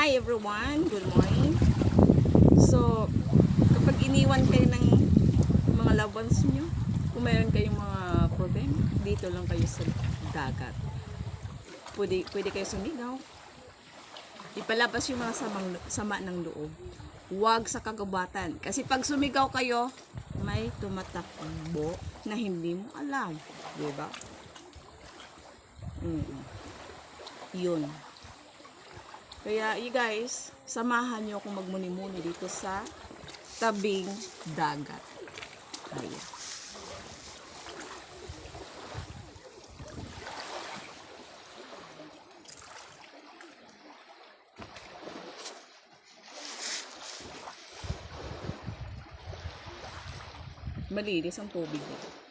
Hi everyone, good morning. So, kapag iniwan kayo ng mga loved ones nyo, kung mayroon kayong mga problema, dito lang kayo sa dagat. Pwede kayo sumigaw. Ipalabas yung mga sama ng loob. Huwag sa kagubatan. Kasi pag sumigaw kayo, may tumatakbo na hindi mo alam. Diba? Yun. Kaya, you guys, samahan nyo akong magmuni-muni dito sa tabing dagat. Ayan. Malinis ang tubig dito.